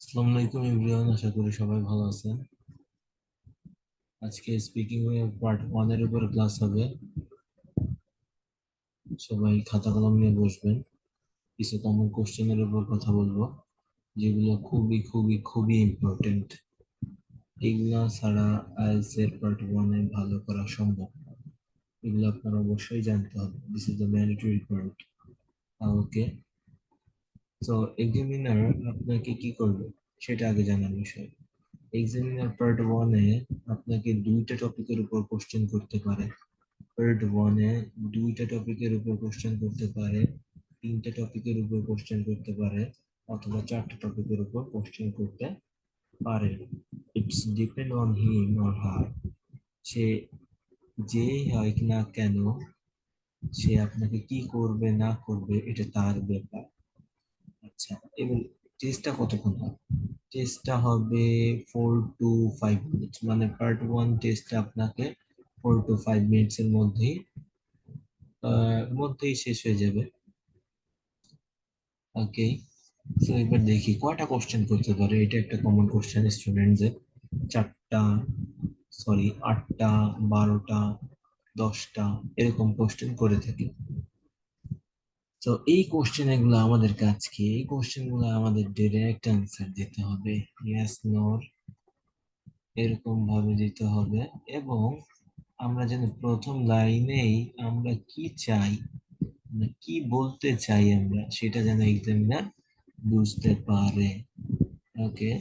আসসালামু আলাইকুম এভরিওয়ান, আশা করি সবাই ভালো আছেন। আজকে স্পিকিং পার্ট 1 এর উপর ক্লাস হবে। সবাই খাতা কলম নিয়ে বসবেন। কিছু কমন কোশ্চেনের উপর কথা বলবো, যেগুলো খুবই খুবই খুবই ইম্পর্টেন্ট। এগুলা ছাড়া আইএলটিএস এর পার্ট 1 এ ভালো করা সম্ভব না। এগুলো আপনার অবশ্যই জানতে হবে। This is the mandatory part. Okay, তো এক্সামিনার আপনাকে কি করবে সেটা আগে জানার বিষয়। এক্সামিনার পার্ট 1 এ আপনাকে দুইটা টপিকের উপর কোশ্চেন করতে পারে। পার্ট 1 এ দুইটা টপিকের উপর কোশ্চেন করতে পারে, তিনটা টপিকের উপর কোশ্চেন করতে পারে, অথবা চারটা টপিকের উপর কোশ্চেন করতে পারে। It's depend on him or her. সে যেই হয় না কেন, সে আপনাকে কি করবে না করবে এটা তার ব্যাপার। আচ্ছা, এবং টেস্টটা কতক্ষণ হবে? টেস্টটা হবে 4 to 5 মিনিট, মানে পার্ট 1 টেস্টটা আপনাকে 4 to 5 মিনিটস এর মধ্যেই শেষ হয়ে যাবে। ওকে, তো এবার দেখি কয়টা কোশ্চেন করতে পারে। এটা একটা কমন কোশ্চেন স্টুডেন্টদের। চারটা, সরি, 8টা, 12টা, 10টা এরকম কোশ্চেন করে থাকে। তো এই কোশ্চেন গুলো আমাদের কাজ কি? এই কোশ্চেন গুলো আমাদের ডিরেক্ট অ্যান্সার দিতে হবে, ইয়েস নোর এরকম ভাবে দিতে হবে। এবং আমরা যেন প্রথম লাইনেই আমরা কি চাই, মানে কি বলতে চাই আমরা, সেটা যেন এক্সামিনার বুঝতে পারে। ওকে,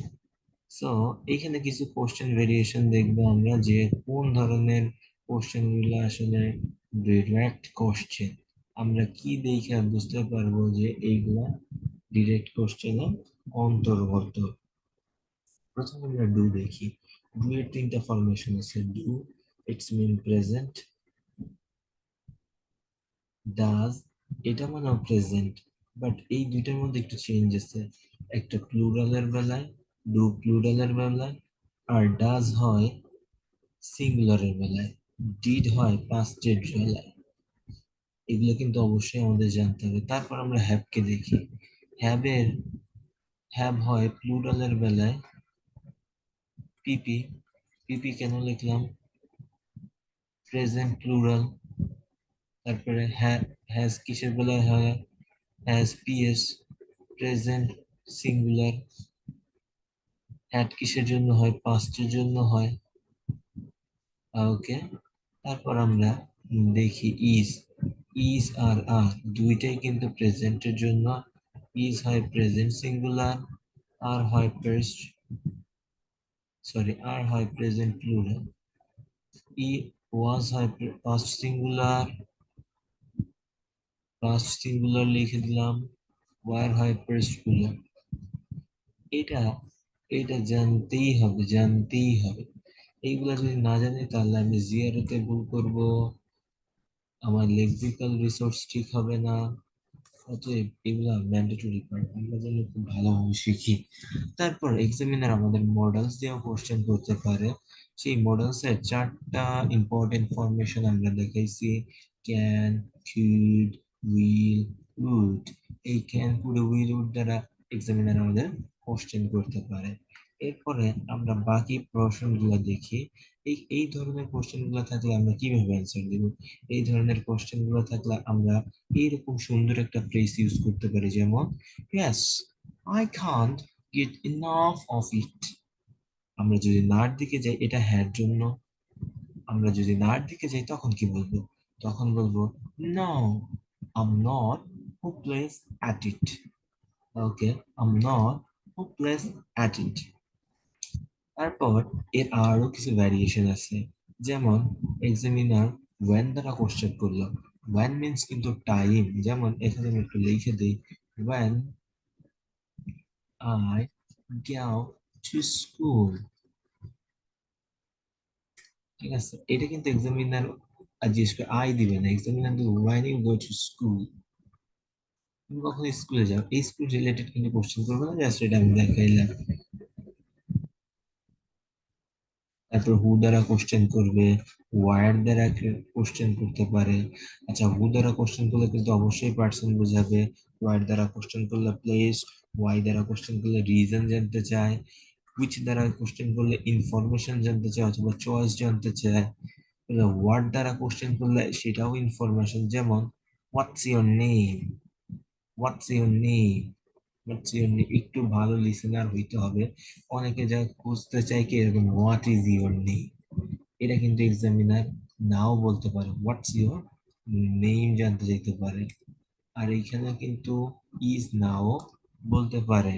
সো এখানে কিছু কোশ্চেন ভেরিয়েশন দেখবো আমরা, যে কোন ধরনের কোশ্চেন গুলো আসলে ডিরেক্ট কোশ্চেন। আমরা কি দেখে বুঝতে পারবো যে এইগুলা ডিরেক্ট কোশ্চেনের অন্তর্গত। প্রথমে আমরা ডু দেখি। ডু এর তিনটা ফরমেশন আছে। Do, it's mean present. Does, এটা মানে প্রেজেন্ট, বাট এই দুইটার মধ্যে একটু চেঞ্জ আছে। একটা প্লুরালের বেলায়, ডু প্লুরালের বেলায়, আর ডাজ হয় সিঙ্গুলারের বেলায়, ডিড হয় পাস্টের বেলায়। এগুলো কিন্তু অবশ্যই আমাদের জানতে হবে। তারপর আমরা হ্যাভকে দেখি। হ্যাভের হ্যাভ হয় প্লুরালের বেলায় পিপি। পিপি কেন লিখলাম? Present plural. তারপরে হ্যাজ কিসের বেলায় হয়? Has PS, present singular. Had কিসের জন্য হয়? পাস্টের জন্য হয়। ওকে, তারপর আমরা দেখি ইজ। ইজ আর দুইটাই কিন্তু প্রেজেন্টের জন্য। ইজ হয় প্রেজেন্ট সিঙ্গুলার, আর হয় ফার্স্ট, সরি, আর হয় প্রেজেন্ট প্লুরাল। ই ওয়াজ হয় পাস্ট সিঙ্গুলার, পাস্ট সিঙ্গুলার লিখে দিলাম। ওয়ার হয় ফার্স্ট প্লুরাল। এটা এটা জানতেই হবে, জানতেই হবে। এইগুলা যদি না জানি তাহলে আমি জিআরওতে ভুল করব, আমার লেক্সিক্যাল রিসোর্স ঠিক হবে না। অতএব এগুলা ম্যান্ডেটরি পার্ট, আমরা যেন খুব ভালোভাবে শিখি। তারপর এক্সামিনার আমাদের মডেলস দিয়েও কোশ্চেন করতে পারে। সেই মডেলস এর চারটা ইম্পর্টেন্ট ফরমেশন আমরা দেখাইছি। Can, could, will, would. এই ক্যান, কুড, উইল, উড দ্বারা এক্সামিনার আমাদের কোশ্চেন করতে পারে। এরপরে আমরা বাকি প্রশ্নগুলো দেখি। এই এই ধরনের কোশ্চেন গুলো থাকলে আমরা কিভাবে অ্যান্সার দিব? এই ধরনের কোশ্চেন গুলো থাকলে আমরা এইরকম সুন্দর একটা ফ্রেজ ইউজ করতে পারি, যেমন yes, I can't gate enough of it. আমরা যদি নার দিকে যাই এটা হ্যার জন্য। আমরা যদি নার দিকে যাই তখন কি বলবো? তখন বলবো no, I'm not hopeless at it. Okay, I'm not hopeless at it. তারপর এর আরো কিছু ভ্যারিয়েশন আছে, যেমন এক্সামিনার ওয়েন দ্বারা কোশ্চেন করলো। ওয়েন মিন্স কিন্তু টাইম। যেমন এখানে আমি একটু লিখে দিই, when I go to school। ঠিক আছে, এটা কিন্তু এক্সামিনার জিজ্ঞেস করে আই দিবে না, এক্সামিনার দিবে when you go to school. তুমি কখন স্কুলে যাও, এই স্কুল রিলেটেড কিন্তু কোশ্চেন করবে না, জাস্ট এটা আমি দেখাইলাম। তারপর হু দ্বারা কোশ্চেন করবে, ওয়ার দ্বারা কোশ্চেন করতে পারে। আচ্ছা, হু দ্বারা কোশ্চেন করলে কিন্তু অবশ্যই পার্সন বোঝাবে, ওয়ার দ্বারা কোশ্চেন করলে প্লেস, ওয়াই দ্বারা কোশ্চেন করলে রিজন জানতে চায়, হুইচ দ্বারা কোশ্চেন করলে ইনফরমেশন জানতে চায় অথবা চয়েস জানতে চায়, হোয়াট দ্বারা কোশ্চেন করলে সেটাও ইনফরমেশন, যেমন what's your name, what's your name, what's your name. একটু ভালো লিসেনার হইতে হবে। অনেকে যা খুঁজতে চায় কি এরকম, হোয়াট ইজ ইওর নেম, এটা কিন্তু এক্সামিনার নাও বলতে পারে, হোয়াটস ইওর নেম জানতে চাইতে পারে। আর এইখানে কিন্তু ইজ নাও বলতে পারে,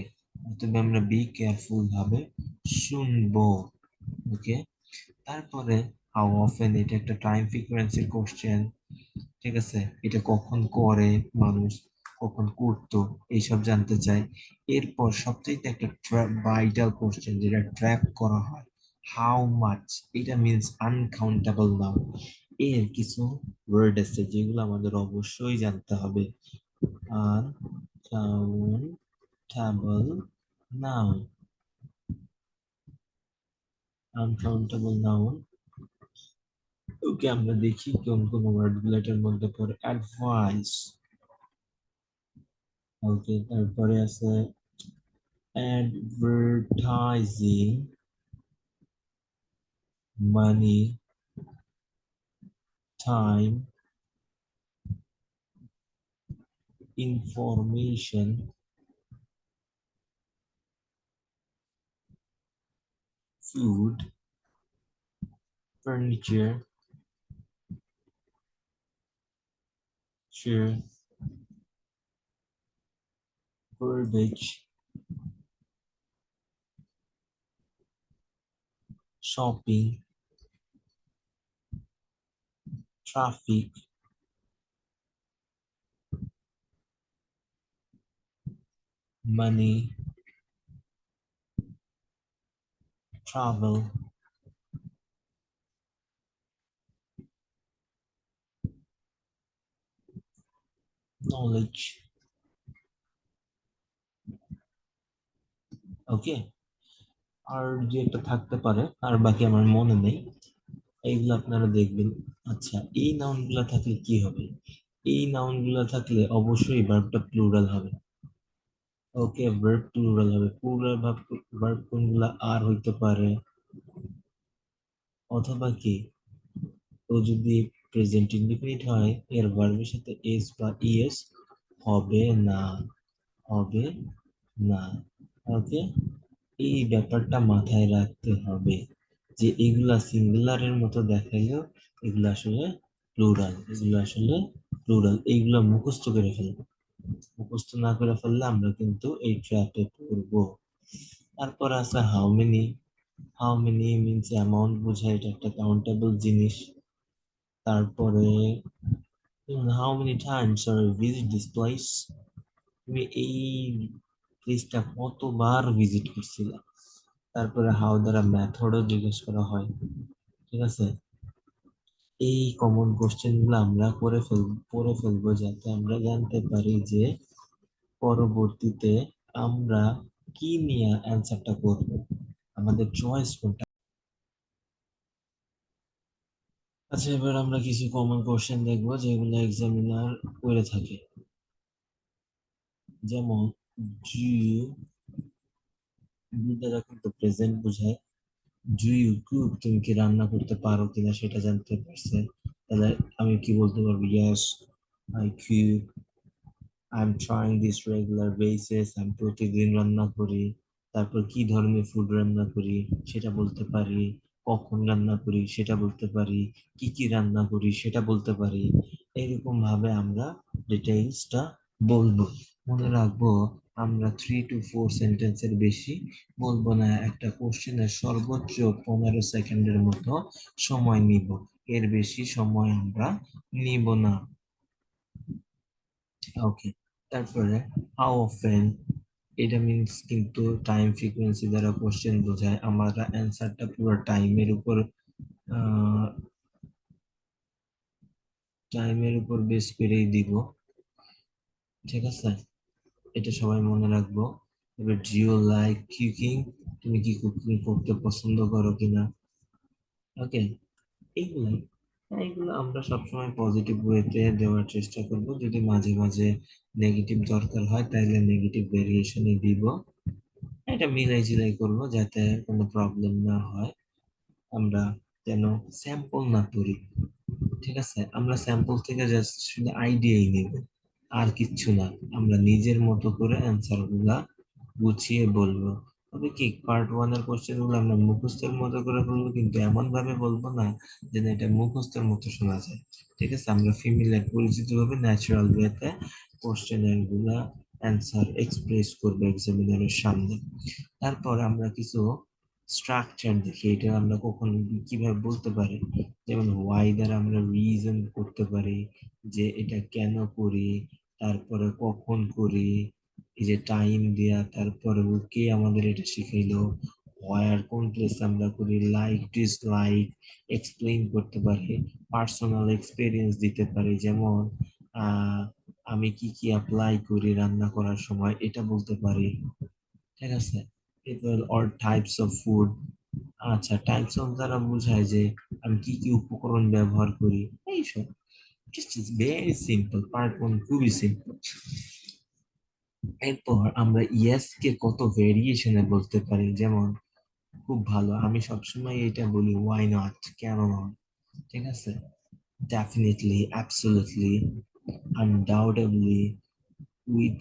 তবে আমরা বি কেয়ারফুল ভাবে শুনবো। ওকে, তারপরে হাউ অফেন, এটা একটা টাইম ফ্রিকোয়েন্সির কোশ্চেন। ঠিক আছে, এটা কখন করে মানুষ, কখন করতো, এইসব জানতে চাই। এরপর সবচেয়ে একটা ভাইটাল কোশ্চেন যেটা ট্র্যাক করা হয়, হাউ মাচ, এটা মিনস আনকাউন্টেবল নাউন। এর কিছু ওয়ার্ড আছে যেগুলো আমাদের অবশ্যই জানতে হবে। Uncountable noun, uncountable noun. Okay, আমরা দেখি কোন কোন ওয়ার্ড গুলো এটার মধ্যে পড়ে। অ্যাডভাইস, ওকে, তারপরে আছে advertising, money, time, information, food, furniture, chair, verbiage, shopping, traffic, money, travel, knowledge. Okay, আর যে একটা থাকতে পারে, আর বাকি আমার মনে নেই, এইগুলো আপনারা দেখবেন। আচ্ছা, এই নাউন গুলা থাকলে কি হবে? এই নাউন গুলা থাকলে অবশ্যই ভার্বটা প্লুরাল হবে। ওকে, ভার্ব প্লুরাল হবে। প্লুরাল ভার্ব কোনগুলা? আর হইতে পারে, অথবা কি, ও যদি প্রেজেন্ট ইনডিফিনিট হয়, এর ভার্বের সাথে এস বা ইএস হবে না, হবে না। ওকে, এই ব্যাপারটা মাথায় রাখতে হবে যে এগুলা সিঙ্গুলারের মতো দেখাইলেও এগুলো আসলে প্লুরাল, এগুলো আসলে প্লুরাল। এইগুলা মুখস্থ করে ফেলবো, মুখস্থ না করে ফেললে আমরা কিন্তু এই ট্র্যাপে পড়বো। তারপর আছে how many. How many means amount বোঝায়, এটা একটা কাউন্টেবল জিনিস। তারপরে how many times are visit this place, তুমি এই প্লেসটা কতবার ভিজিট করছিলা। তারপরে হাউ দ্বারা মেথডও জিজ্ঞেস করা হয়। ঠিক আছে, এই কমন কোশ্চেন গুলো আমরা পড়ে ফেলবো যাতে আমরা জানতে পারি যে পরবর্তীতে আমরা কি নিয়ে অ্যান্সারটা করব, আমাদের চয়েস কোনটা। আচ্ছা, এবার আমরা কিছু কমন কোশ্চেন দেখবো যেগুলো এক্সামিনার করে থাকে। যেমন ডু, ডু দ্বারা কিন্তু প্রেজেন্ট বোঝায়। ডু ইউ কুক, তুমি কি রান্না করতে পারো কিনা সেটা জানতে পারছে। তাহলে আমি কি বলতে পারবো? Yes, I cook. I am trying this regular basis, আমি প্রতিদিন রান্না করি। তারপর কি ধরনের ফুড রান্না করি সেটা বলতে পারি, কখন রান্না করি সেটা বলতে পারি, কি কি রান্না করি সেটা বলতে পারি। এরকম ভাবে আমরা ডিটেইলসটা বলবো। মনে রাখবো, আমরা 3 to 4 সেন্টেন্সের বেশি বলবো না। একটা কোশ্চেনের সর্বোচ্চ 15 সেকেন্ডের মতো সময় নিব, এর বেশি সময় আমরা নিব না। ওকে, তারপরে হাউ অফেন, এটা মিনস কিন্তু টাইম ফ্রিকোয়েন্সি দ্বারা কোশ্চেন বোঝায়। আমরা অ্যান্সারটা পুরো টাইমের উপর বেস করেই দিব। ঠিক আছে, এটা সবাই মনে রাখবো। এবার জিও লাইক কুকিং, তুমি কি কুকিং করতে পছন্দ করো কিনা। ওকে, এইগুলাই, এইগুলো আমরা সবসময় পজিটিভ ওয়েতে দেওয়ার চেষ্টা করব। যদি মাঝে মাঝে নেগেটিভ দরকার হয় তাহলে নেগেটিভ ভেরিয়েশনই দিব। এটা মিলাই ঝিলাই করবো যাতে কোনো প্রবলেম না হয়। আমরা যেন স্যাম্পল না করি, ঠিক আছে? আমরা স্যাম্পল থেকে জাস্ট শুধু আইডিয়াই নেব, আর কিচ্ছু না। আমরা নিজের মতো করে অ্যান্সার গুলা গুছিয়ে বলবো। তবে কি, পার্ট 1 এর কোশ্চেন গুলো আমরা মুখস্থের মতো করে বলবো, কিন্তু এমন ভাবে বলবো না যেন এটা মুখস্থের মতো শোনা যায়। ঠিক আছে, আমরা ফিমিলিয়ার পরিচিত ভাবে ন্যাচারাল ওয়েতে কোশ্চেনের গুলা অ্যান্সার এক্সপ্রেস করবো এক্সামিনারের সামনে। তারপর আমরা কিছু স্ট্রাকচার দেখি, এটা আমরা কখন কিভাবে বলতে পারি। যেমন ওয়াই দ্বারা আমরা রিজন করতে পারি যে এটা কেন করি, তারপরে কখন করি, এই যে টাইম দেয়া, তারপরে ও কে আমাদের এটা শিখাইলো, হোয়ার কোন প্লেস আমরা করি, লাইক ডিসলাইক এক্সপ্লেইন করতে পারি, পার্সোনাল এক্সপিরিয়েন্স দিতে পারি। যেমন আহ আমি কি কি অ্যাপ্লাই করি রান্না করার সময়, এটা বলতে পারি। ঠিক আছে, এরপর অল টাইপস অফ ফুড। আচ্ছা, টাইপস অফ দ্বারা বোঝায় যে আমি কি কি উপকরণ ব্যবহার করি, এইসব। Just is very simple, part 1 খুবই সিম্পল। এরপর আমরা ইয়েস কে কত ভেরিয়েশনে বলতে পারি। যেমন খুব ভালো, আমি সবসময় এটা বলি ওয়াই নট, কেন নয়। ঠিক আছে, definitely, absolutely, undoubtedly, with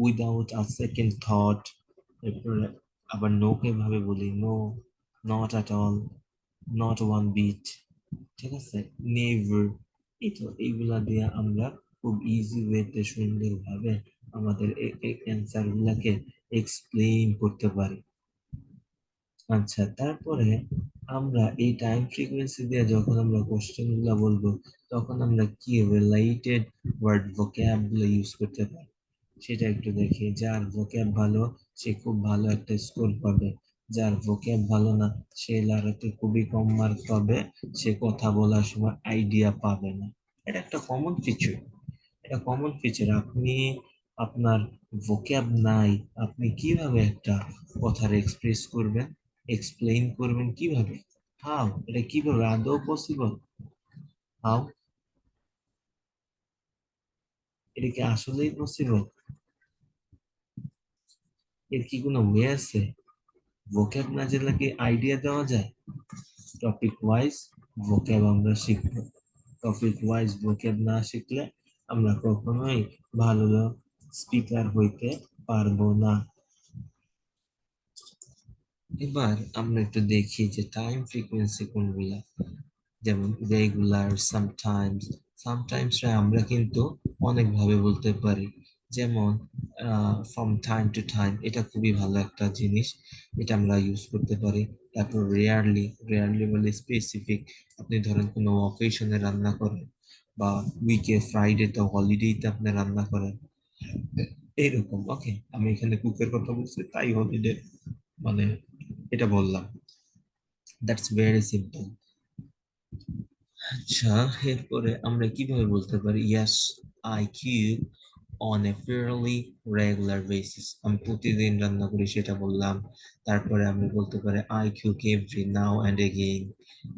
without a second thought. এরপরে আবার নো কে ভাবে বলি no, not at all, not one bit. ঠিক আছে, নেভার। এই তো, এইগুলা দিয়ে আমরা খুব ইজি ওয়েতে সুন্দরভাবে আমাদের অ্যান্সার গুলাকে এক্সপ্লেইন করতে পারি। আচ্ছা, তারপরে আমরা এই টাইম ফ্রিকোয়েন্সি দিয়ে যখন আমরা কোশ্চেন গুলা বলবো, তখন আমরা কি রিলেটেড ওয়ার্ড ভোক্যাব গুলো ইউজ করতে পারি সেটা একটু দেখি। যার ভোক্যাব ভালো সে খুব ভালো একটা স্কোর পাবে, যার ভোক্যাব ভালো না সে লারাতে খুবই কম মার্ক পাবে, সে কথা বলার সময় আইডিয়া পাবে না। এটা একটা কমন ফিচার, এটা কমন ফিচার। আপনি আপনার ভোক্যাব নাই, আপনি কিভাবে একটা কথার এক্সপ্রেস করবেন, এক্সপ্লেইন করবেন কিভাবে? হাউ? এটা কিভাবে আদৌ পসিবল? হাউ? এটা কি আসলেই পসিবল? এর কি কোনো ওয়ে আছে? ভোক্যাব না জানলে কি আইডিয়া দেওয়া যায়? টপিক ওয়াইজ ভোক্যাব আমরা শিখবো। টপিক ওয়াইজ ভোক্যাব না শিখলে আমরা কখনোই ভালো স্পিকার হইতে পারবো না। এবার আমরা একটু দেখি যে টাইম ফ্রিকোয়েন্সি কোনগুলা। যেমন রেগুলার, সামটাইমস। সামটাইমস আমরা কিন্তু অনেক ভাবে বলতে পারি। যেমন ফ্রম টাইম টু টাইম, এটা খুবই ভালো একটা জিনিস, এটা আমরা ইউজ করতে পারি। তারপর রেয়ারলি, রেয়ারলি বলে স্পেসিফিক। আপনি ধরেন কোনো অকেশনে রান্না করেন, বা উইকে ফ্রাইডেতে হলিডেতে আপনি রান্না করেন, এইরকম। ওকে, আমি এখানে কুকের কথা বলছি তাই হলিডে মানে এটা বললাম। That's very simple. আচ্ছা, এরপরে আমরা কিভাবে বলতে পারি yes I cook on a fairly regular basis, আমি প্রতিদিন রান্না করি সেটা বললাম। তারপরে আমি বলতে পারি I cook every now and again,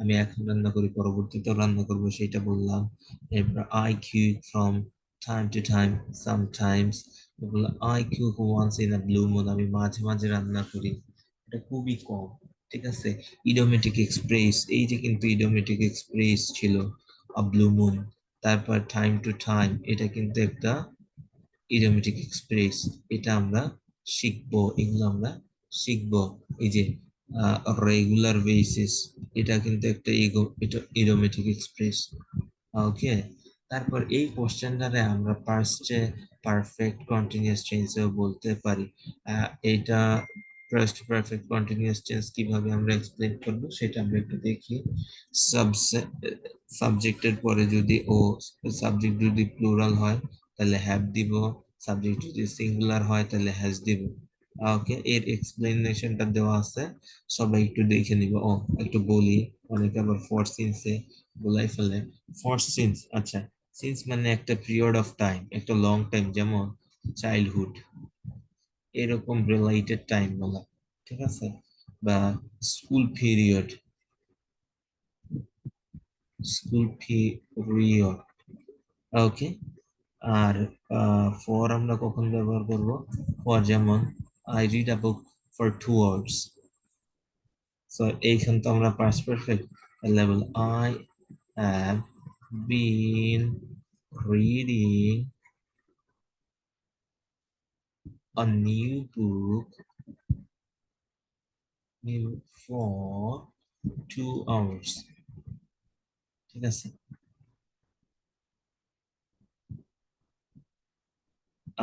আমি এখন রান্না করি পরবর্তীতেও রান্না করবো সেটা বললাম। এরপর I cook from time to time, sometimes. I cook once in a blue moon, আমি মাঝে মাঝে রান্না করি, এটা খুবই কম। ঠিক আছে, ইডোমেটিক এক্সপ্রেস, এই যে কিন্তু ইডোমেটিক এক্সপ্রেস ছিল আ ব্লু মুন। তারপর টাইম টু টাইম, এটা কিন্তু একটা ইডিওমেটিক এক্সপ্রেস, এটা আমরা শিখবো, এগুলো আমরা শিখবো। এই যে রেগুলার বেসিস, এটা কিন্তু একটা ইডিওমেটিক এক্সপ্রেস। ওকে, তারপর এই কোশ্চেনটারে আমরা পাস্টে পারফেক্ট কন্টিনিউয়াস টেন্সেও বলতে পারি। এটা ফার্স্ট পারফেক্ট কন্টিনিউয়াস টেন্স কিভাবে আমরা এক্সপ্লেন করব সেটা আমরা একটু দেখি। সাবজেক্টের পরে যদি ও, সাবজেক্ট যদি প্লুরাল হয় তাহলে হ্যাভ দিব, সাবজেক্ট যদি সিঙ্গুলার হয় তাহলে হ্যাজ দিব। ওকে, এর এক্সপ্লেনেশনটা দেওয়া আছে, সবাই একটু দেখে নিব। ও, একটু বলি, অনেকে আবার ফর সিন্সে বলাই ফেলে। ফর সিন্স, আচ্ছা, সিন্স মানে একটা পিরিয়ড অফ টাইম, একটা লং টাইম, যেমন চাইল্ডহুড, এরকম রিলেটেড টাইম বলা। ঠিক আছে, বা school period, school period. Okay. আর ফর আমরা কখন ব্যবহার করব? ফর যেমন I read a book for 2 hours। So এইখান তো আমরা past perfect level I have been reading a new book for 2 hours। ঠিক আছে।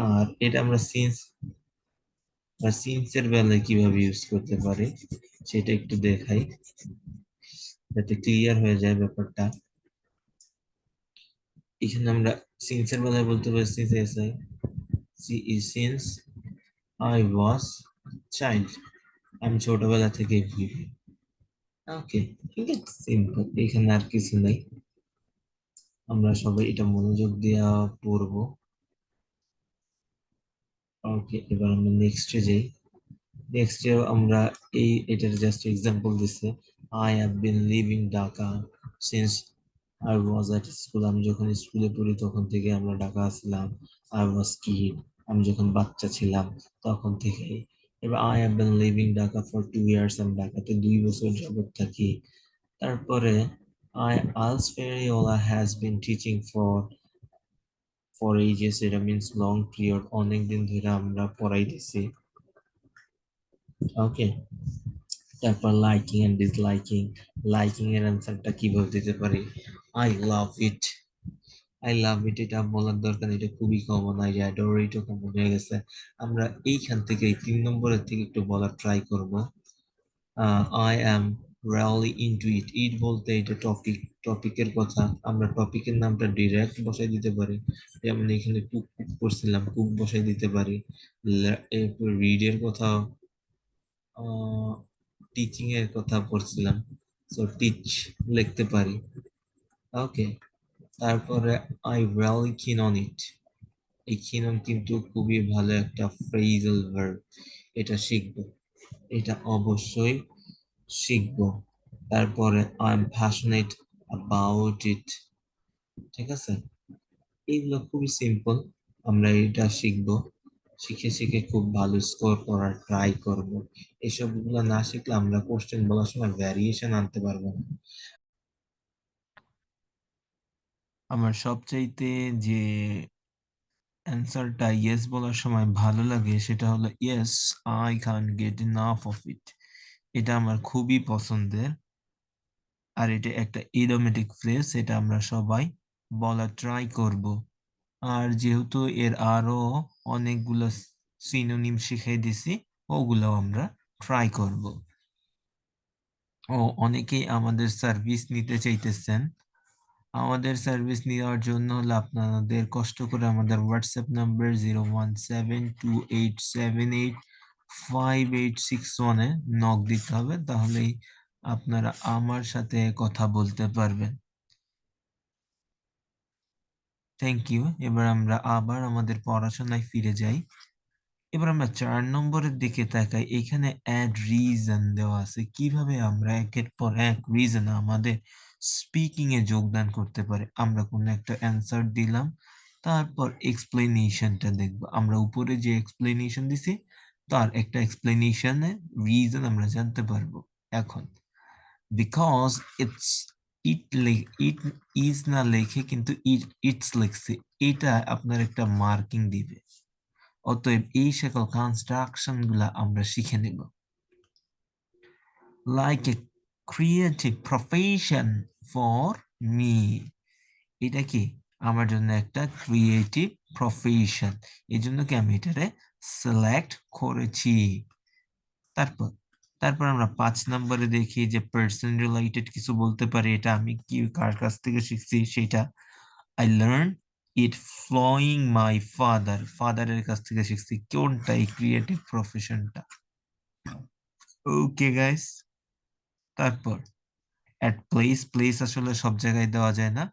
আর এটা আমরা সিন্সের বেলায় কিভাবে ইউজ করতে পারি সেটা একটু দেখাই, যাতে ক্লিয়ার হয়ে যায় ব্যাপারটা। এখানে আমরা সিন্সের বেলায় বলতে পারি সিন্স আই ওয়াজ চাইল্ড, আমি ছোটবেলা থেকে ভিড়ি। ওকে, ঠিক আছে, সিম্পল, এখানে আর কিছু নেই। আমরা সবাই এটা মনোযোগ দিয়ে পড়বো। ওকে, এবার আমরা নেক্সটে যাই। নেক্সটে আমরা এটার জাস্ট এক্সাম্পল দিচ্ছে, I have been living Dhaka since I was at school, আমি যখন স্কুলে পড়ি তখন থেকে আমরা ঢাকা আসলাম। আই ওয়াজ কিড, আমি যখন বাচ্চা ছিলাম তখন থেকে। এবার I have been living Dhaka for 2 years, আমি ঢাকাতে 2 বছর যাবত থাকি। তারপরে আই আলস ফেরিওয়ালা has been teaching for ages, এটা মিনস লং পিরিয়ড, অনেক দিন ধরে আমরা পড়াইতেছি। ওকে। তারপর লাইকিং এন্ড ডিসলাইকিং, লাইকিং এর অ্যান্সারটা কিভাবে দিতে পারি? I love it. I love ইট এটা বলার দরকার নেই, এটা খুবই কমন। আই অ্যাডোর ইটও কমন হয়ে গেছে। আমরা এইখান থেকে এই 3 নম্বরের থেকে একটু বলার ট্রাই করব। I am really into it, it বলতে এটা টপিকের কথা, আমরা টপিকের নামটা ডিরেক্ট বসাই দিতে পারি। যেমন এখানে কুক কুক করছিলাম, কুক বসাই দিতে পারি। এরপর রিডের কথা, টিচিং এর কথা পড়ছিলাম, সো টিচ লিখতে পারি। ওকে। তারপরে আই রিয়েলি কিন অন ইট, এই কিন অন কিন্তু খুবই ভালো একটা ফ্রেজাল ভার্ব, এটা শিখবো, এটা অবশ্যই শিখবো। তারপরে I am passionate about it. ঠিক আছে, এইগুলো খুবই সিম্পল, আমরা এটা শিখবো। শিখে শিখে খুব ভালো স্কোর করার ট্রাই করব। এসব গুলো না শিখলে আমরা কোশ্চেন বলার সময় ভ্যারিয়েশন আনতে পারবো না। আমার সবচাইতে যে অ্যান্সারটা ইয়েস বলার সময় ভালো লাগে সেটা হলো yes, I can get enough of it, এটা আমার খুবই পছন্দের। আর এটা একটা ইডিওমেটিক ফ্রেজ, এটা আমরা সবাই বলা ট্রাই করব। আর যেহেতু এর আরো অনেকগুলো সিনোনিম শিখাই দিছি, ওগুলো আমরা ট্রাই করব। ও অনেকেই আমাদের সার্ভিস নিতে চাইতেছেন। আমাদের সার্ভিস নেওয়ার জন্য হলে আপনাদের কষ্ট করে আমাদের হোয়াটসঅ্যাপ নাম্বার 01728785861-এ নক দিতে হবে, তাহলেই আপনারা আমার সাথে কথা বলতে পারবেন। Thank you. এবার আমরা আবার আমাদের পড়াশোনায় ফিরে যাই। এবার আমরা 4 নম্বরের দিকে তাকাই, এখানে অ্যাড রিজন দেওয়া আছে, কিভাবে আমরা একের পর এক রিজন আমাদের স্পিকিং এ যোগদান করতে পারে। আমরা কোনো একটা অ্যান্সার দিলাম, তারপর এক্সপ্লেনেশনটা দেখব। আমরা উপরে যে এক্সপ্লেনেশন দিছি তার একটা এক্সপ্লেনেশনে রিজন আমরা জানতে পারবো। এখন বিকজ ইটস ইট ইজ না লেখে কিন্তু ইটস লিখছে, এটা আপনার একটা মার্কিং দিবে। অতএব এই সকল কনস্ট্রাকশন গুলা আমরা শিখে নেব। Like a creative profession for me, এটা কি আমার জন্য একটা ক্রিয়েটিভ প্রফেশন, এই জন্য কি আমি এটারে সিলেক্ট করেছি। তারপর তারপর আমরা 5 নম্বরে দেখি যে পার্সন রিলেটেড কিছু বলতে পারি, এটা আমি কি কার কাছ থেকে শিখছি সেটা। I learned it following my father, ফাদারের কাছ থেকে শিখছি। কোনটা এই ক্রিয়েটিভ প্রফেশনটা? Okay guys. তারপর এট প্লেস, প্লেস আসলে সব জায়গায় দেওয়া যায় না,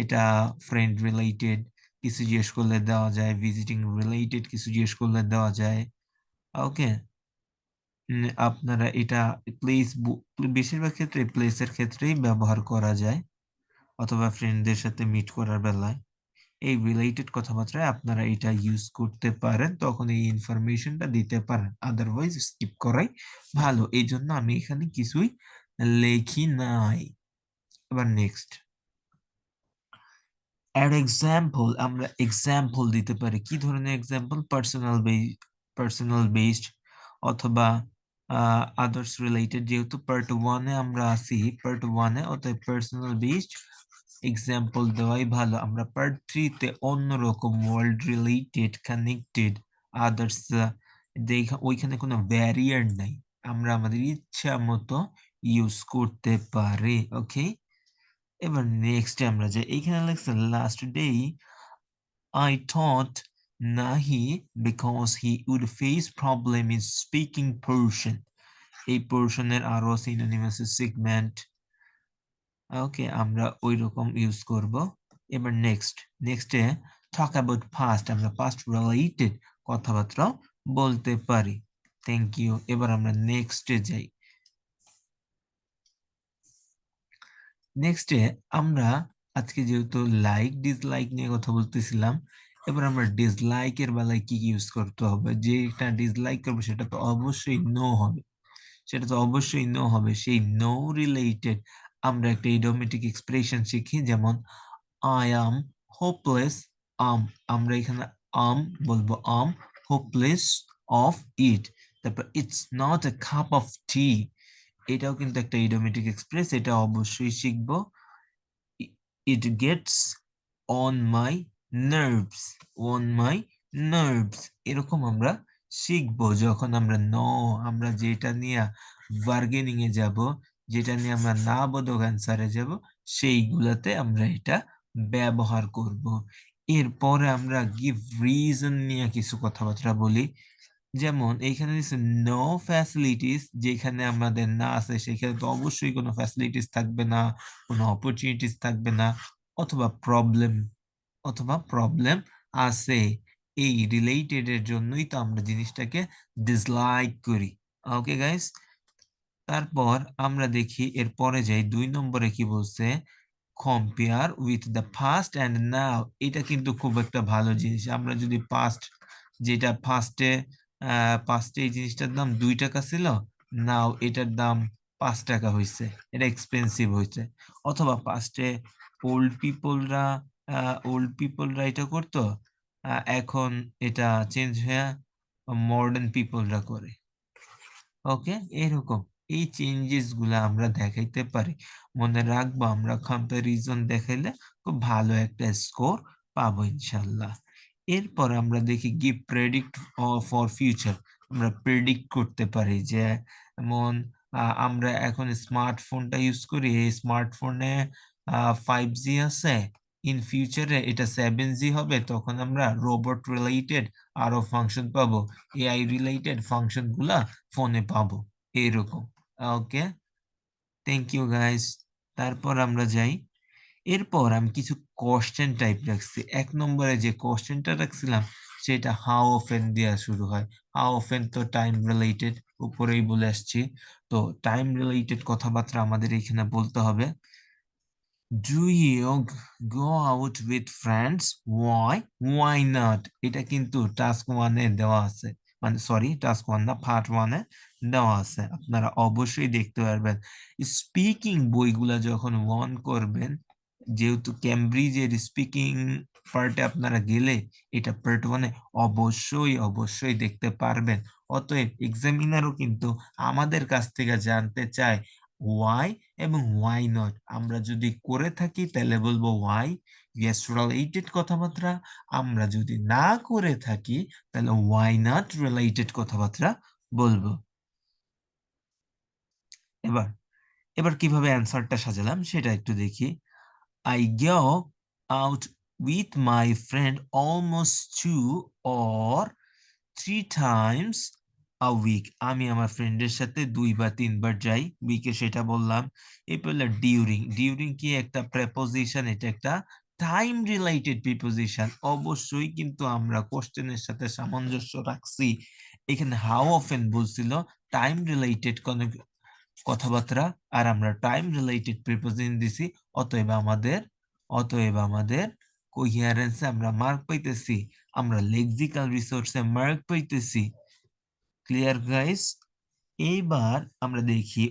এটা ফ্রেন্ড রিলেটেড কিছু জিজ্ঞেস করলে দেওয়া যায়, ভিজিটিং রিলেটেড কিছু জিজ্ঞেস করলে দেওয়া যায়। ওকে, আপনারা এটা প্লেস বেশিরভাগ ক্ষেত্রে প্লেসের ক্ষেত্রেই ব্যবহার করা যায়। অথবা ফ্রেন্ডদের সাথে মিট করার বেলায় এই রিলেটেড কথাবার্তায় আপনারা এটা ইউজ করতে পারেন, তখন এই ইনফরমেশনটা দিতে পারেন, আদারওয়াইজ স্কিপ করাই ভালো। এই জন্য আমি এখানে কিছুই লেখি নাই। এবার নেক্সট, অ্যাড এক্সাম্পল। আমরা এক্সাম্পল দিতে পারি। কি ধরনের এক্সাম্পল? পার্সোনাল বেসড অথবা আদার্স রিলেটেড। যেহেতু পার্ট ওয়ানে আমরা আছি, পার্ট ওয়ানে, অতএব পার্সোনাল বেসড এক্সাম্পল দেওয়াই ভালো। আমরা পার্ট থ্রিতে অন্যরকম ওয়ার্ল্ড রিলেটেড, কানেক্টেড, আদার্স, ওইখানে কোনো ব্যারিয়ার নাই, আমরা আমাদের ইচ্ছা মতো ইউজ করতে পারি। ওকে, এবার নেক্সট আমরা যাই। এইখানে লেখছে last day I taught Nahi because he would face problem in speaking Persian. এই পোর্শনের আরো সিনোনিমাস সেগমেন্ট। ওকে, আমরা ওই রকম ইউজ করব। এবার নেক্সটে টক অ্যাবাউট পাস্ট। আমরা পাস্ট রিলেটেড কথাবার্তা বলতে পারি। Thank you. এবার আমরা নেক্সটে যাই। নেক্সটে আমরা আজকে যেহেতু লাইক ডিসলাইক নিয়ে কথা বলতেছিলাম, এবার আমরা ডিসলাইকের বেলায় কি ইউজ করতে হবে। যেটা ডিসলাইক করবো সেটা তো অবশ্যই নো হবে, সেই নো রিলেটেড আমরা একটা ইডিওমেটিক এক্সপ্রেশন শিখি, যেমন আই অ্যাম হোপলেস। আমরা এখানে বলবো হোপলেস অফ ইট। তারপর it's not a cup of tea, এটাও কিন্তু একটা ইডিওমেটিক এক্সপ্রেস, এটা অবশ্যই শিখবো। It gets on my nerves, এরকম আমরা শিখবো যখন আমরা আমরা যেটা নিয়ে বার্গেনিং এ যাব, যেটা নিয়ে আমরা না বোধক অ্যান্সারে যাব, সেইগুলাতে আমরা এটা ব্যবহার করব। এরপরে আমরা গিভ রিজন নিয়ে কিছু কথাবার্তা বলি। যেমন এইখানে নো ফ্যাসিলিটিস, যেখানে আমাদের না আছে সেখানে তো অবশ্যই কোনো ফ্যাসিলিটিস থাকবে না, কোনো অপরচুনিটিস থাকবে না, অথবা প্রবলেম আছে। এই রিলেটেড এর জন্যই তো আমরা জিনিসটাকে ডিসলাইক করি। ওকে গাইস, তারপর আমরা দেখি এরপরে যাই, 2 নম্বরে কি বলছে, compare with the past and now. এটা কিন্তু খুব একটা ভালো জিনিস। আমরা যদি যেটা পাস্টে এই জিনিসটার দাম 2 টাকা ছিল, নাও এটার দাম 5 টাকা হয়েছে, এটা এক্সপেন্সিভ হয়েছে। অথবা পাস্টে ওল্ড পিপলরা এটা করতো, এখন এটা চেঞ্জ হয়ে মডার্ন পিপলরা করে। ওকে, এরকম এই চেঞ্জেস গুলা আমরা দেখাইতে পারি। মনে রাখবো, আমরা কম্পারিজন দেখাইলে খুব ভালো একটা স্কোর পাবো ইনশাল্লাহ। এরপর আমরা দেখি গিভ প্রেডিক্ট ফর ফিউচার। আমরা প্রেডিক্ট করতে পারি যে, এমন আমরা এখন স্মার্টফোনটা ইউজ করি, এই স্মার্টফোনে 5G আছে, ইন ফিউচারে এটা 7G হবে, তখন আমরা রোবট রিলেটেড আরো ফাংশন পাবো, এআই রিলেটেড ফাংশন গুলা ফোনে পাবো, এরকম। ওকে, থ্যাংক ইউ গাইস। তারপর আমরা যাই। এরপর আমি কিছু কোশ্চেন টাইপ রাখছি। 1 নম্বরে যে কোশ্চেনটা রাখছিলাম সেটা হাউ অফেন দেওয়া শুরু হয়। হাউ অফেন তো টাইম রিলেটেড, উপরেই বলে আসছি। তো টাইম রিলেটেড কথাবার্তা আমাদের এখানে বলতে হবে। Do you go out with friends? Why not? এটা কিন্তু টাস্ক ওয়ানে দেওয়া আছে, মানে সরি টাস্ক ওয়ান না, পার্ট ওয়ানে দেওয়া আছে, আপনারা অবশ্যই দেখতে পারবেন। স্পিকিং বইগুলা যখন ওয়ান করবেন, যেহেতু ক্যামব্রিজের স্পিকিং পার্টে আপনারা গেলে এটা পার্ট ওয়ানে অবশ্যই দেখতে পারবেন। অতএব এক্সামিনারও কিন্তু আমাদের কাছ থেকে জানতে চায় ওয়াই এবং ওয়াই নট। আমরা যদি করে থাকি তাহলে বলবো ওয়াই, ইয়েস রিলেটেড কথাবার্তা। আমরা যদি না করে থাকি তাহলে ওয়াই নট রিলেটেড কথাবার্তা বলবো। এবার এবার কিভাবে অ্যান্সারটা সাজালাম সেটা একটু দেখি। I go out with my friend almost 2 or 3 times a week. আমি আমার ফ্রেন্ডের সাথে 2 বা 3 বার যাই উইকে, সেটা বললাম। এরপর ডিউরিং কি একটা প্রেপোজিশন, এটা একটা টাইম রিলেটেড প্রিপোজিশন। অবশ্যই কিন্তু আমরা কোশ্চেনের সাথে সামঞ্জস্য রাখছি। এখানে হাউ অফেন বলছিল টাইম রিলেটেড কথাবার্তা, আর আমরা টাইম রিলেটেড প্রিপোজিশন দিছি, অতএব আমাদের কোহিয়ারেন্সে আমরা মার্ক পাইতেছি, আমরা লেক্সিক্যাল রিসোর্সে মার্ক পাইতেছি। Clear guys? এইবার আমরা দেখি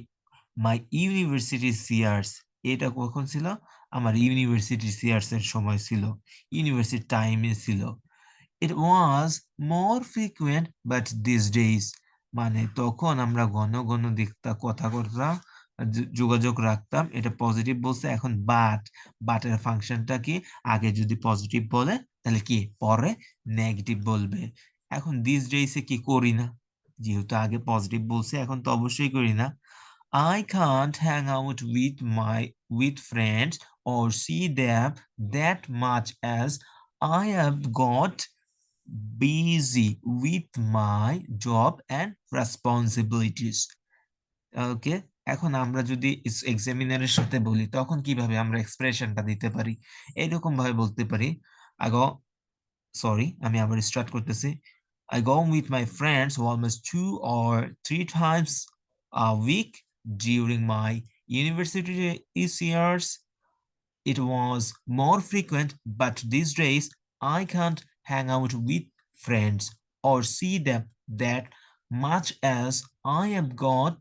মাই ইউনিভার্সিটি সিয়ার্স, এটা কখন ছিল? আমার ইউনিভার্সিটি সিয়ার্স এর সময় ছিল, ইউনিভার্সিটি টাইমে ছিল। ইট ওয়াজ মোর ফ্রিকুয়েন্ট বাট দিস ডেজ, মানে তখন আমরা ঘন ঘন দেখতাম, কথা করতাম, যোগাযোগ রাখতাম, এটা পজিটিভ বলছে। এখন বাটের ফাংশনটা কি? আগে যদি পজিটিভ বলে তাহলে কি পরে নেগেটিভ বলবে। এখন দিস ডেজে কি করি না, যেহেতু আগে পজিটিভ বলছে এখন তো অবশ্যই করি না। I can't hang out with friends or see them that much as I have got busy with my job and responsibilities. ওকে, এখন আমরা যদি এক্সামিনারের সাথে বলি তখন কিভাবে আমরা এক্সপ্রেশনটা দিতে পারি? এরকম ভাবে বলতে পারি, আগো সরি আমি আবার স্টার্ট করতেছি। I go with my friends almost 2 or 3 times a week during my university years. It was more frequent, but these days I can't hang out with friends or see them that much as I have got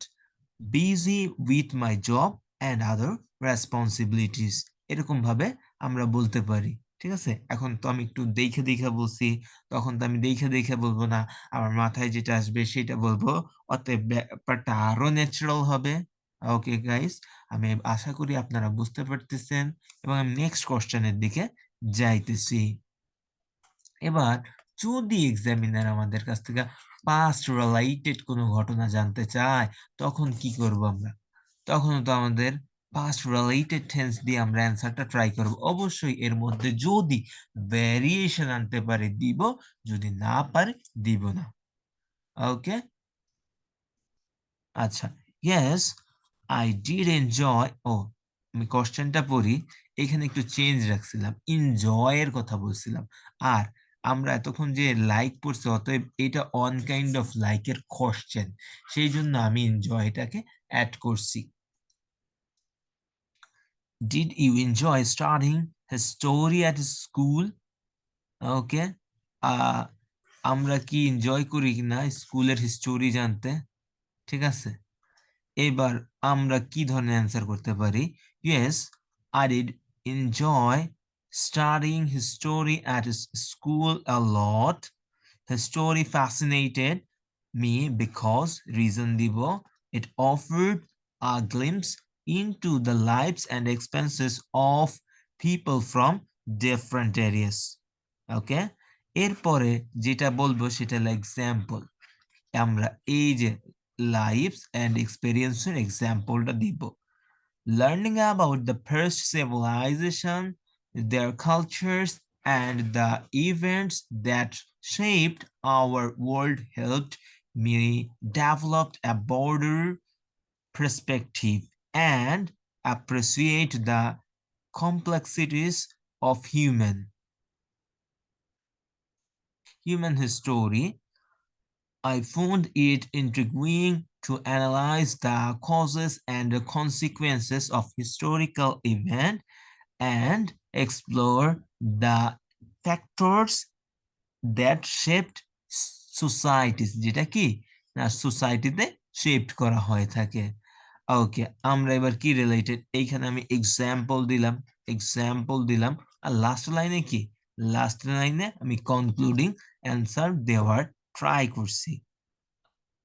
busy with my job and other responsibilities. এরকম ভাবে আমরা বলতে পারি। ঠিক আছে, এখন তো আমি একটু দেখে দেখে বলছি, তখন তো আমি দেখে দেখে বলবো না, আমার মাথায় যেটা আসবে সেটা বলবো, অতএব ব্যাপারটা আরো ন্যাচারাল হবে। ওকে গাইস, আমি আশা করি আপনারা বুঝতে পারতেছেন, এবং আমি নেক্সট কোশ্চেনের দিকে যাইতেছি। এবার যদি এক্সামিনার আমাদের কাছ থেকে পাস্ট রিলেটেড কোনো ঘটনা জানতে চায়, তখন কি করব আমরা? তখন তো আমাদের পাস্ট রিলেটেড টেন্স দিয়ে আমরা অ্যান্সারটা ট্রাই করব। অবশ্যই এর মধ্যে যদি ভ্যারিয়েশন আনতে পারে দিব, যদি না পারে দিব না। ওকে, আচ্ছা, ইয়েস আই ডিড এনজয়। ও, আমি কোশ্চেনটা পড়ি, এখানে একটু চেঞ্জ রাখছিলাম, এনজয় এর কথা বলছিলাম। আর আমরা এতক্ষণ যে লাইক পড়ছি, অতএব এটা অন কাইন্ড অফ লাইকের কোশ্চেন, সেই জন্য আমি এনজয়টাকে অ্যাড করছি। Did you enjoy studying history at school? Okay, আমরা কি এনজয় করি কিনা স্কুলের হিস্টোরি জানতে? ঠিক আছে, এবার আমরা কি ধরনের অ্যান্সার করতে পারি? Yes I did enjoy studying history at school a lot. History fascinated me because, reason দিব, it offered a glimpse into the lives and experiences of people from different areas. ওকে, এরপরে যেটা বলবো সেটা হলো এক্সাম্পল। আমরা এই যে লাইফস এন্ড এক্সপেরিয়েন্সের এক্সাম্পলটা দিব। Learning about the first civilization, their cultures, and the events that shaped our world helped me develop a broader perspective and appreciate the complexities of human history. I found it intriguing to analyze the causes and the consequences of historical events and explore the factors that shaped societies, যেটা কি না সোসাইটিতে shaped করা হয়ে থাকে। ওকে, আমরা এবার কি রিলেটেড, এইখানে আমি এক্সাম্পল দিলাম, আর লাস্ট লাইনে কি, লাস্ট লাইনে আমি কনক্লুডিং অ্যান্সার দেওয়ার ট্রাই করছি।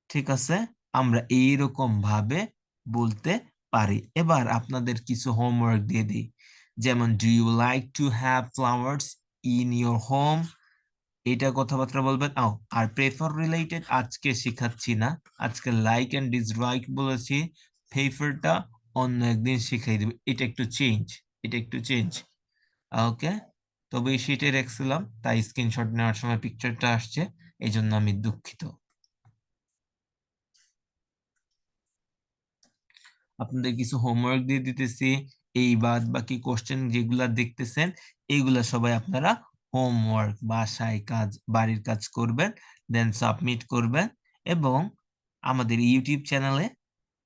ঠিক আছে, আমরা এইরকম ভাবে বলতে পারি। এবার আপনাদের কিছু হোমওয়ার্ক দিয়ে দিই, যেমন do you like to have flowers in your home, এটা কথাবার্তা বলবেন। আর প্রেফার রিলেটেড আজকে শিখাচ্ছি না, আজকে লাইক এন্ড ডিসলাইক বলেছি, প্রেফারটা অন্য একদিন শিখাই দেব। এটা একটু চেঞ্জ। ওকে, তবে এই শিটে রাখছিলাম, তাই স্ক্রিনশট নেওয়ার সময় পিকচারটা আসছে, এই জন্য আমি দুঃখিত। আপনাদের কিছু হোমওয়ার্ক দিয়ে দিতেছি, এই বাদ বাকি কোশ্চেন যেগুলা দেখতেছেন এইগুলা সবাই আপনারা হোমওয়ার্ক, বাসায় কাজ, বাড়ির কাজ করবেন, দেন সাবমিট করবেন, এবং আমাদের ইউটিউব চ্যানেলে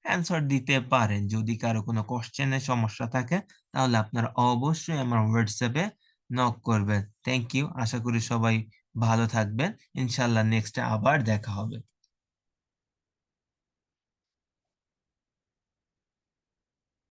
অ্যান্সার দিতে পারেন। যদি কারো কোনো কোশ্চেনের সমস্যা থাকে তাহলে আপনারা অবশ্যই আমার হোয়াটসঅ্যাপে নক করবেন। Thank you. আশা করি সবাই ভালো থাকবেন। ইনশাল্লাহ নেক্সটে আবার দেখা হবে।